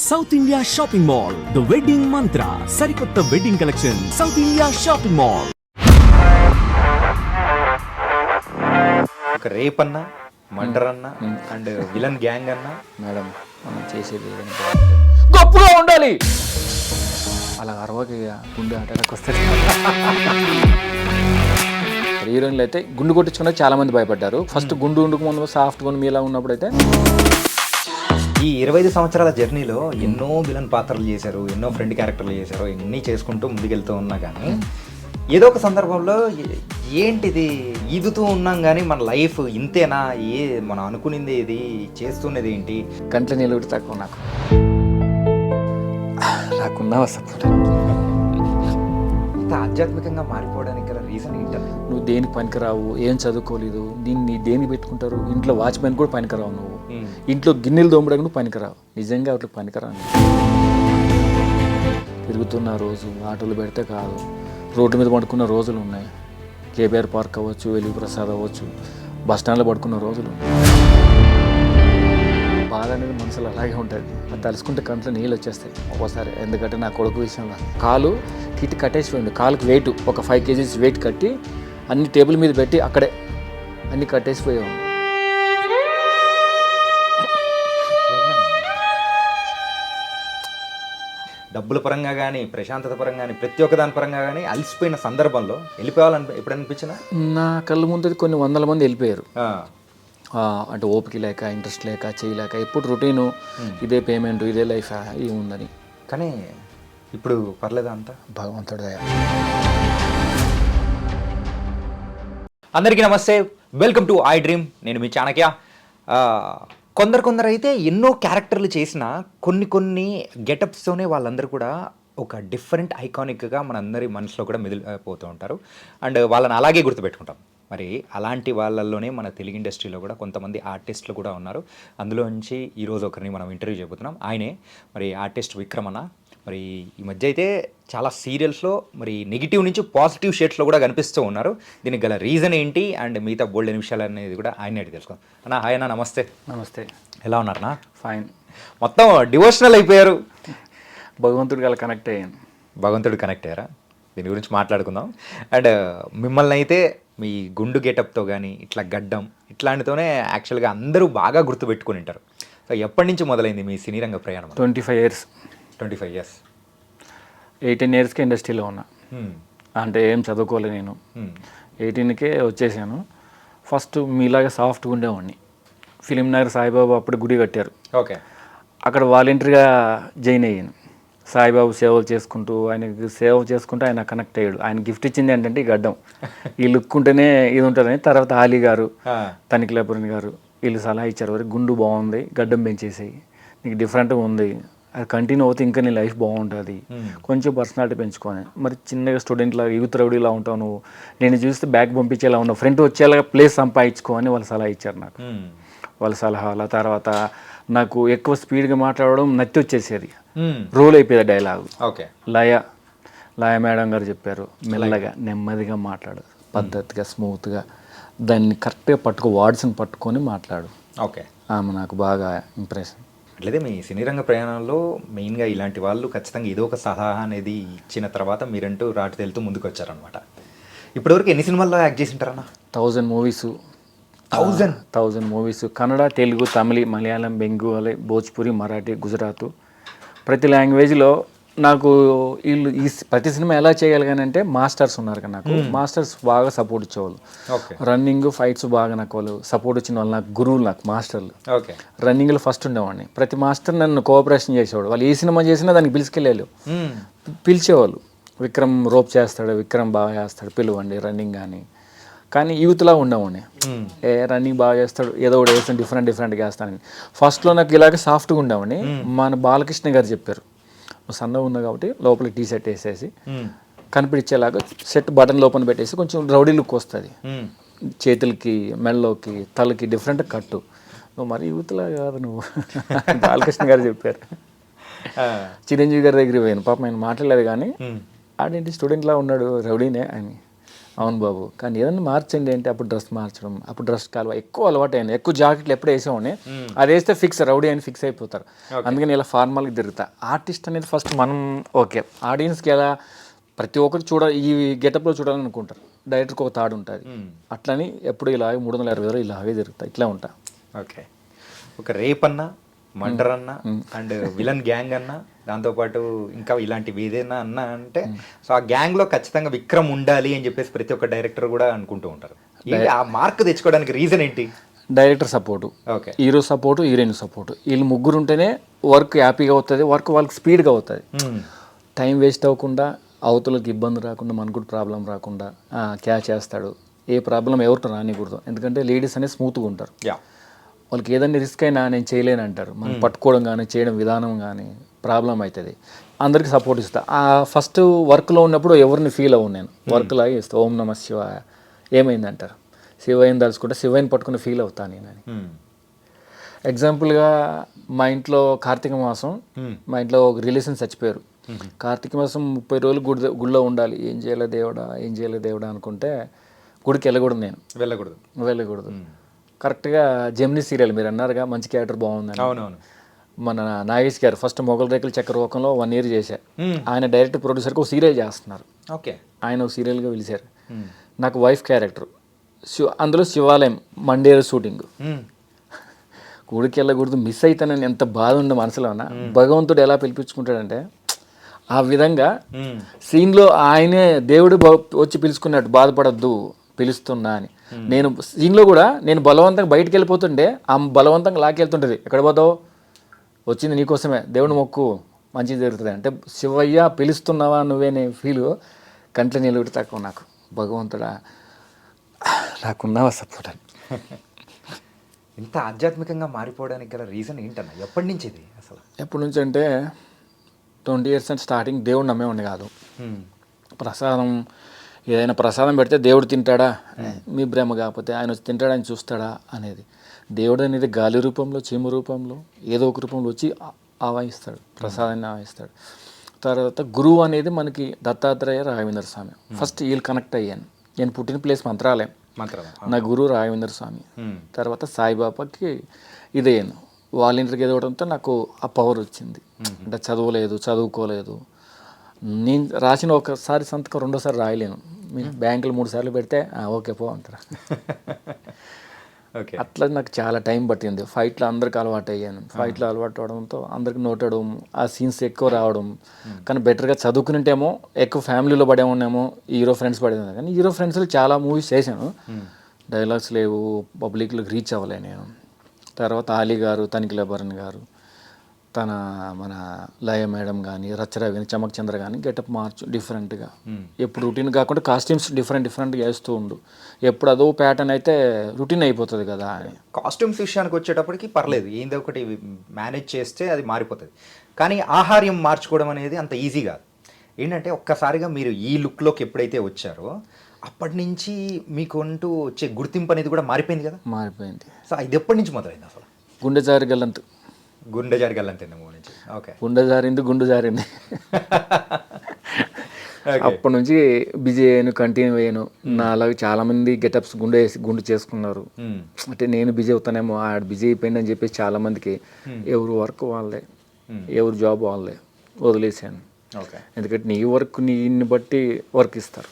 South India shopping mall, the wedding మంత్ర, సరికొత్త wedding collection, south India shopping mall. ఒక rape అన్నా, murder అన్నా and villain gang అన్నా madam మనం చేసేది గొప్పగా ఉండాలి. అలా అరవకి గుండె అటాక్ వస్తుంది. హీరోయిన్లు అయితే గుండు కొట్టించుకున్న చాలా మంది భయపడ్డారు. ఫస్ట్ గుండు ఉండుకు ముందు సాఫ్ట్ గుండు మీలా ఉన్నప్పుడు అయితే ఈ 25 సంవత్సరాల జర్నీలో ఎన్నో విలన్ పాత్రలు చేశారు, ఎన్నో ఫ్రెండ్ క్యారెక్టర్లు చేశారు, ఎన్ని చేసుకుంటూ ముందుకెళ్తూ ఉన్నా కానీ ఏదో ఒక సందర్భంలో ఏంటిది ఈదుతూ ఉన్నాం కానీ మన లైఫ్ ఇంతేనా, మనం అనుకునింది ఏది, చేస్తున్నది ఏంటి, కంట్లో నీళ్ళు తక్కువ నాకున్నా సపోర్ట్. ఇంత ఆధ్యాత్మికంగా మారిపోవడానికి గల రీజన్ ఏంటది? నువ్వు దేనికి పనికిరావు, ఏం చదువుకోలేదు, దీన్ని దేనికి పెట్టుకుంటారు, ఇంట్లో వాచ్మెన్ కూడా పనికిరావు, నువ్వు ఇంట్లో గిన్నెలు దోమడానికి నువ్వు పనికిరావు, నిజంగా అట్లా పనికిరావు. తిరుగుతున్న రోజు ఆటోలు పెడితే కాదు, రోడ్డు మీద పడుకున్న రోజులు ఉన్నాయి. కేబీఆర్ పార్క్ అవ్వచ్చు, వెలుగు ప్రసాద్ అవ్వచ్చు, బస్ స్టాండ్లో పడుకున్న రోజులు. బాధ అనేది మనసులో అలాగే ఉంటుంది. అది తలుసుకుంటే కంట్లో నీళ్ళు వచ్చేస్తాయి ఒక్కోసారి. ఎందుకంటే నా కొడుకు విషయంలో కాలు కిట్ కట్టేసిపోయింది. కాలుకు వెయిట్ ఒక 5 kgs వెయిట్ కట్టి అన్ని టేబుల్ మీద పెట్టి అక్కడే అన్ని కట్టేసిపోయాము. డబ్బుల పరంగా కానీ, ప్రశాంతత పరంగా కానీ, ప్రతి ఒక్క దాని పరంగా కానీ అలసిపోయిన సందర్భంలో వెళ్ళిపోవాలని ఎప్పుడు అనిపించినా? నా కళ్ళ ముందు కొన్ని వందల మంది వెళ్ళిపోయారు. అంటే ఓపిక లేక, ఇంట్రెస్ట్ లేక, చేయలేక, ఎప్పుడు రొటీను ఇదే పేమెంట్, ఇదే లైఫ్ ఏముందని. కానీ ఇప్పుడు పర్లేదా అంతా? భగవంతుడి దయ. అందరికీ నమస్తే, వెల్కమ్ టు ఐ డ్రీమ్. నేను మీ చాణక్య. కొందరు అయితే ఎన్నో క్యారెక్టర్లు చేసిన కొన్ని గెటప్స్తోనే వాళ్ళందరూ కూడా ఒక డిఫరెంట్ ఐకానిక్గా మనందరి మనసులో కూడా మెదిలిపోతూ ఉంటారు. అండ్ వాళ్ళని అలాగే గుర్తుపెట్టుకుంటాం. మరి అలాంటి వాళ్ళల్లోనే మన తెలుగు ఇండస్ట్రీలో కూడా కొంతమంది ఆర్టిస్టులు కూడా ఉన్నారు. అందులో నుంచి ఈరోజు ఒకరిని మనం ఇంటర్వ్యూ చేయబోతున్నాం. ఆయనే మరి ఆర్టిస్ట్ విక్రమ్ అన్న. మరి ఈ మధ్య అయితే చాలా సీరియల్స్లో మరి నెగిటివ్ నుంచి పాజిటివ్ షేడ్స్లో కూడా కనిపిస్తూ ఉన్నారు. దీనికి గల రీజన్ ఏంటి అండ్ మిగతా బోల్డ్ అనే విషయాలు అనేది కూడా ఆయన అడిగి తెలుసుకోండి. అన్న హాయ్ అన్న, నమస్తే. నమస్తే. ఎలా ఉన్నారన్నా? ఫైన్. మొత్తం డివోషనల్ అయిపోయారు. భగవంతుడికి అలా కనెక్ట్ అయ్యాను. భగవంతుడు కనెక్ట్ అయ్యారా? దీని గురించి మాట్లాడుకుందాం. అండ్ మిమ్మల్ని అయితే మీ గుండు గెటప్తో కానీ, ఇట్లా గడ్డం ఇట్లాంటితోనే యాక్చువల్గా అందరూ బాగా గుర్తుపెట్టుకుని ఉంటారు. సో ఎప్పటి నుంచి మొదలైంది మీ సినీ రంగ ప్రయాణం? 25 years. 25 years. 18 yearsకి ఇండస్ట్రీలో ఉన్నా. అంటే ఏం చదువుకోలేదు నేను. 18కే వచ్చేసాను. ఫస్ట్ మీలాగా సాఫ్ట్గా ఉండేవాడిని. ఫిలిం నగర్ సాయిబాబా అప్పుడు గుడి కట్టారు. ఓకే. అక్కడ వాలంటీర్గా జాయిన్ అయ్యాను. సాయిబాబు సేవలు చేసుకుంటూ ఆయన కనెక్ట్ అయ్యాడు. ఆయన గిఫ్ట్ ఇచ్చింది ఏంటంటే ఈ గడ్డం. ఈ లుక్ ఉంటేనే ఇది ఉంటుందని. తర్వాత ఆలీ గారు, తనిఖీలాపురం గారు వీళ్ళు సలహా ఇచ్చారు, వరకు గుండు బాగుంది, గడ్డం పెంచేసేయి, నీకు డిఫరెంట్గా ఉంది, అది కంటిన్యూ అవుతే ఇంకా నీ లైఫ్ బాగుంటుంది, కొంచెం పర్సనాలిటీ పెంచుకొని. మరి చిన్నగా స్టూడెంట్లా యూత్ రౌడీలా ఉంటావు నువ్వు, నేను చూస్తే బ్యాగ్ పంపించేలా ఉన్నావు, ఫ్రెండ్ వచ్చేలాగా ప్లేస్ సంపాదించుకో అని వాళ్ళు సలహా ఇచ్చారు నాకు. వాళ్ళ సలహాల తర్వాత నాకు ఎక్కువ స్పీడ్గా మాట్లాడడం నత్తి వచ్చేసేది, రోల్ అయిపోయేది డైలాగు. ఓకే. లయ మేడం గారు చెప్పారు, మెల్లగా నెమ్మదిగా మాట్లాడు, పద్ధతిగా స్మూత్గా దాన్ని కరెక్ట్గా వర్డ్స్ని పట్టుకొని మాట్లాడు. ఓకే. ఆమె నాకు బాగా ఇంప్రెషన్. అట్లయితే మీ సినీ రంగ ప్రయాణంలో మెయిన్గా ఇలాంటి వాళ్ళు ఖచ్చితంగా ఏదో ఒక సలహా అనేది ఇచ్చిన తర్వాత మీరంటూ రాటు తేలుతూ ముందుకు వచ్చారనమాట. ఇప్పటివరకు ఎన్ని సినిమాల్లో యాక్ట్ చేసి ఉంటారన్న? 1000 movies. 1000 movies. కన్నడ, తెలుగు, తమిళ, మలయాళం, బెంగాలీ, భోజ్పురి, మరాఠీ, గుజరాత్, ప్రతి లాంగ్వేజ్లో నాకు వీళ్ళు ఈ ప్రతి సినిమా ఎలా చేయగలిగానంటే మాస్టర్స్ ఉన్నారు కదా నాకు. మాస్టర్స్ బాగా సపోర్ట్ ఇచ్చేవాళ్ళు. రన్నింగ్, ఫైట్స్ బాగా నాకు వాళ్ళు సపోర్ట్ ఇచ్చిన వాళ్ళు, నాకు గురువులు, నాకు మాస్టర్లు. రన్నింగ్లో ఫస్ట్ ఉండేవాడిని. ప్రతి మాస్టర్ నన్ను కోఆపరేషన్ చేసేవాడు. వాళ్ళు ఏ సినిమా చేసినా దానికి పిలిచేవాళ్ళు. విక్రమ్ రోప్ చేస్తాడు, విక్రమ్ బాగా చేస్తాడు, పిలువండి రన్నింగ్ కానీ యూత్లా ఉండేవాడిని. రన్నింగ్ బాగా చేస్తాడు, ఏదో ఒకటి వేస్తాను, డిఫరెంట్గా వేస్తానని. ఫస్ట్లో నాకు ఇలాగ సాఫ్ట్గా ఉండేవాడిని. మన బాలకృష్ణ గారు చెప్పారు, సన్నగా ఉన్నా కాబట్టి లోపల టీ షర్ట్ వేసేసి కనిపించేలాగా సెట్ బటన్ లోపల పెట్టేసి కొంచెం రౌడీ లుక్ వస్తుంది, చేతులకి, మెడలోకి, తలకి డిఫరెంట్ కట్టు, నువ్వు మరి యూత్లా కాదు నువ్వు బాలకృష్ణ గారు చెప్పారు. చిరంజీవి గారి దగ్గరికి పోయాను, పాపం ఆయన మాట్లాడలేదు కానీ ఆడేంటి స్టూడెంట్లా ఉన్నాడు, రౌడీనే అని. అవును బాబు, కానీ ఏదన్నా మార్చండి అంటే అప్పుడు డ్రెస్ మార్చడం, అప్పుడు డ్రెస్ కాలువ ఎక్కువ అలవాటు అయింది. ఎక్కువ జాకెట్లు ఎప్పుడు వేసేవాడిని, అది వేస్తే ఫిక్స్ రౌడీ అని ఫిక్స్ అయిపోతారు. అందుకని ఇలా ఫార్మల్గా తిరుగుతా. ఆర్టిస్ట్ అనేది ఫస్ట్ మనం ఓకే, ఆడియన్స్కి ఎలా ప్రతి ఒక్కరు ఈ గెటప్లో చూడాలని అనుకుంటారు, డైరెక్టర్కి ఒక థాట్ ఉంటుంది. అట్లని ఎప్పుడు ఇలాగే 360 ఇలాగే తిరుగుతా, ఇట్లా ఉంటా. ఓకే, ఒక రేప్ అన్నా, మర్డర్ అన్నా, అండ్ విలన్ గ్యాంగ్ అన్నా, దాంతోపాటు ఇంకా ఇలాంటివి ఏదైనా అన్నా అంటే సో ఆ గ్యాంగ్లో ఖచ్చితంగా విక్రమ్ ఉండాలి అని చెప్పేసి ప్రతి ఒక్క డైరెక్టర్ కూడా అనుకుంటూ ఉంటారు. ఏంటి ఆ మార్క్ తెచ్చుకోవడానికి రీజన్ ఏంటి? Director support, okay, hero support, heroine support, వీళ్ళు ముగ్గురు ఉంటేనే వర్క్ హ్యాపీగా అవుతుంది, వర్క్ వాళ్ళకి స్పీడ్గా అవుతుంది. టైం వేస్ట్ అవ్వకుండా, అవతలకి ఇబ్బంది రాకుండా, మనకు కూడా ప్రాబ్లం రాకుండా క్యాచ్ చేస్తాడు. ఏ ప్రాబ్లం ఎవరితో రానికూడదు, ఎందుకంటే లేడీస్ అనేది స్మూత్గా ఉంటారు. వాళ్ళకి ఏదైనా రిస్క్ అయినా నేను చేయలేను అంటారు. మనం పట్టుకోవడం కానీ చేయడం విధానం కానీ ప్రాబ్లం అవుతుంది. అందరికీ సపోర్ట్ ఇస్తా. ఆ ఫస్ట్ వర్క్లో ఉన్నప్పుడు ఎవరిని ఫీల్ అవ్వను నేను, వర్క్ లాగే ఇస్తా. ఓం నమ శివాయ ఏమైందంటారు, శివయ్యని తలుచుకుంటే శివయ్యని పట్టుకుని ఫీల్ అవుతాను నేను అని. ఎగ్జాంపుల్గా మా ఇంట్లో కార్తీక మాసం, మా ఇంట్లో ఒక రిలేషన్ చచ్చిపోయారు. కార్తీక మాసం 30 రోజులు గుడిలో ఉండాలి. ఏం చేయలే దేవుడా అనుకుంటే గుడికి వెళ్ళకూడదు. కరెక్ట్గా జెమినీ సీరియల్ మీరు అన్నారుగా, మంచి క్యారెక్టర్ బాగుందని. అవునవును. మన నాగేష్ గారు ఫస్ట్ మొగల్ రేకుల చక్రవాకంలో 1 year చేశారు. ఆయన డైరెక్టర్ ప్రొడ్యూసర్కి ఒక సీరియల్ చేస్తున్నారు. ఓకే, ఆయన ఒక సీరియల్గా పిలిచారు. నాకు వైఫ్ క్యారెక్టర్, అందులో శివాలయం మండేరు షూటింగ్. గుడికి వెళ్ళకూడదు, మిస్ అవుతానని ఎంత బాధ ఉండే మనసులోన. భగవంతుడు ఎలా పిలిపించుకుంటాడంటే ఆ విధంగా సీన్లో ఆయనే దేవుడు వచ్చి పిలుచుకున్నట్టు, బాధపడద్దు పిలుస్తున్నా అని. నేను సీన్లో కూడా నేను బలవంతంగా బయటికి వెళ్ళిపోతుంటే ఆ బలవంతంగా లాకెళ్తుంటుంది. ఎక్కడ పోతావు, వచ్చింది నీకోసమే, దేవుడు మొక్కు మంచిది జరుగుతుంది అంటే, శివయ్య పిలుస్తున్నావా నువ్వేనే ఫీలు కంట్లో నిలబడి తక్కువ. నాకు భగవంతుడా నాకున్నావా సపోర్ట్ అని. ఇంత ఆధ్యాత్మికంగా మారిపోవడానికి గల రీజన్ ఏంటన్నా? ఎప్పటి నుంచి ఇది అసలు? ఎప్పటి నుంచి అంటే 20 years అంటే స్టార్టింగ్ దేవుడు నమ్మేవాడిని కాదు. ప్రసాదం ఏదైనా ప్రసాదం పెడితే దేవుడు తింటాడా, మీ బ్రహ్మ కాకపోతే ఆయన వచ్చి తింటాడా, ఆయన చూస్తాడా అనేది. దేవుడు అనేది గాలి రూపంలో, చీమ రూపంలో, ఏదో ఒక రూపంలో వచ్చి ఆవాహిస్తాడు, ప్రసాదాన్ని ఆవాహిస్తాడు. తర్వాత గురువు అనేది మనకి దత్తాత్రేయ, రాఘవేంద్ర స్వామి. ఫస్ట్ వీళ్ళు కనెక్ట్ అయ్యాను. నేను పుట్టిన ప్లేస్ మంత్రాలయం, నా గురువు రాఘవేంద్ర స్వామి. తర్వాత సాయిబాబాకి ఇదయ్యాను. వాలంటీర్కి ఎదవడంతో నాకు ఆ పవర్ వచ్చింది. అంటే చదువుకోలేదు. నేను రాసిన ఒకసారి సంతకం రెండోసారి రాయలేను. బ్యాంకులు 3 సార్లు పెడితే ఓకే పో అంటారు. అట్లా నాకు చాలా టైం పట్టింది. ఫైట్లో అందరికి అలవాటు అయ్యాను. ఫైట్లో అలవాటు అవడంతో అందరికి నోటడం, ఆ సీన్స్ ఎక్కువ రావడం. కానీ బెటర్గా చదువుకునింటేమో ఎక్కువ ఫ్యామిలీలో పడేమోనేమో, హీరో ఫ్రెండ్స్ పడేది. కానీ హీరో ఫ్రెండ్స్లో చాలా మూవీస్ చేశాను, డైలాగ్స్ లేవు, పబ్లిక్లోకి రీచ్ అవ్వలే నేను. తర్వాత ఆలీ గారు, తనిఖీల భరణ్ గారు, మన లయ మేడం కానీ, రచ్చరావు కానీ, చమక్ చంద్ర కానీ గెటప్ మార్చు డిఫరెంట్గా. ఎప్పుడు రొటీన్ కాకుండా కాస్ట్యూమ్స్ డిఫరెంట్గా వేస్తూ ఉండు. ఎప్పుడు అదో ప్యాటర్న్ అయితే రొటీన్ అయిపోతుంది కదా అని. కాస్ట్యూమ్స్ విషయానికి వచ్చేటప్పటికి పర్లేదు, ఏందో ఒకటి మేనేజ్ చేస్తే అది మారిపోతుంది. కానీ ఆహార్యం మార్చుకోవడం అనేది అంత ఈజీ కాదు. ఏంటంటే ఒక్కసారిగా మీరు ఈ లుక్లోకి ఎప్పుడైతే వచ్చారో అప్పటి నుంచి మీకంటూ వచ్చే గుర్తింపు అనేది కూడా మారిపోయింది కదా? మారిపోయింది. సో ఇది ఎప్పటి నుంచి మొదలైంది అసలు? గుండె జారిగల్లంత. గుండె జారిగల్లంత నుంచి. ఓకే, గుండె జారింది. అప్పటి నుంచి బిజీ అయ్యాను, కంటిన్యూ అయ్యాను. నా అలాగే చాలామంది గెటప్స్ గుండు చేసుకున్నారు. అంటే నేను బిజీ అవుతానేమో, ఆడ బిజీ అయిపోయింది అని చెప్పేసి చాలామందికి ఎవరు వర్క్ వాళ్ళే, ఎవరు జాబ్ వాళ్ళే వదిలేసాను. ఎందుకంటే నీ వర్క్ నిన్ను బట్టి వర్క్ ఇస్తారు.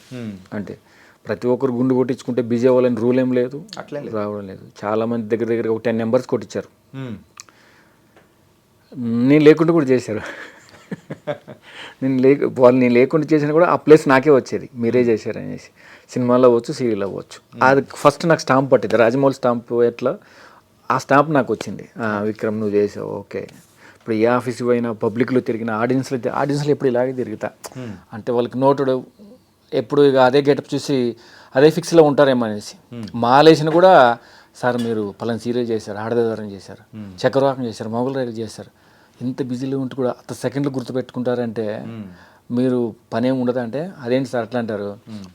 అంటే ప్రతి ఒక్కరు గుండు కొట్టించుకుంటే బిజీ అవ్వాలని రూల్ ఏం లేదు, రావడం లేదు. చాలామంది దగ్గర ఒక 10 numbers కొట్టించారు. నేను లేకుండా కూడా చేశారు. నేను లేకుండా చేసినా కూడా ఆ ప్లేస్ నాకే వచ్చేది, మీరే చేశారు అనేసి. సినిమాలో అవ్వచ్చు, సీరియల్ అవ్వచ్చు. అది ఫస్ట్ నాకు స్టాంప్ పట్టింది, రాజమౌళి స్టాంప్. ఎట్లా ఆ స్టాంప్ నాకు వచ్చింది, విక్రమ్ నువ్వు చేసావు ఓకే. ఇప్పుడు ఏ ఆఫీస్కి పోయినా, పబ్లిక్లో తిరిగిన, ఆడియన్స్లో ఎప్పుడు ఇలాగే తిరుగుతా. అంటే వాళ్ళకి నోటుడు ఎప్పుడు ఇక అదే గెటప్ చూసి అదే ఫిక్స్లో ఉంటారేమో అనేసి. మాలేసిన కూడా సార్ మీరు పలానా సీరియల్ చేశారు, ఆడదేవరం చేశారు, చక్రవాకం చేశారు, మొగల్ రైలు చేశారు, ఇంత బిజీలో ఉంటూ కూడా 10 seconds గుర్తుపెట్టుకుంటారంటే మీరు పని ఏమి ఉండదు అంటే, అదేంటి సార్ అట్లా అంటారు.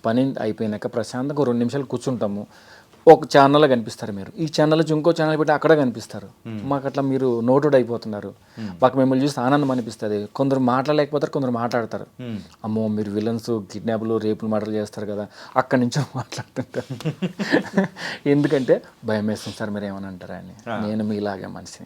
పని అయిపోయినాక ప్రశాంతంగా 2 నిమిషాలు కూర్చుంటాము, ఒక ఛానల్లో కనిపిస్తారు మీరు, ఈ ఛానల్ నుంచి ఇంకో ఛానల్ పెట్టి అక్కడ కనిపిస్తారు. మాకు అట్లా మీరు నోటెడ్ అయిపోతున్నారు. మాకు మిమ్మల్ని చూసి ఆనందం అనిపిస్తుంది. కొందరు మాట్లాడలేకపోతారు, కొందరు మాట్లాడతారు. అమ్మో మీరు విలన్స్, కిడ్నాప్లు, రేపులు మర్డర్లు చేస్తారు కదా, అక్కడి నుంచో మాట్లాడుతుంటారు. ఎందుకంటే భయం వేస్తుంది సార్ మీరు ఏమని అంటారా అని. నేను మీలాగే మనిషిని.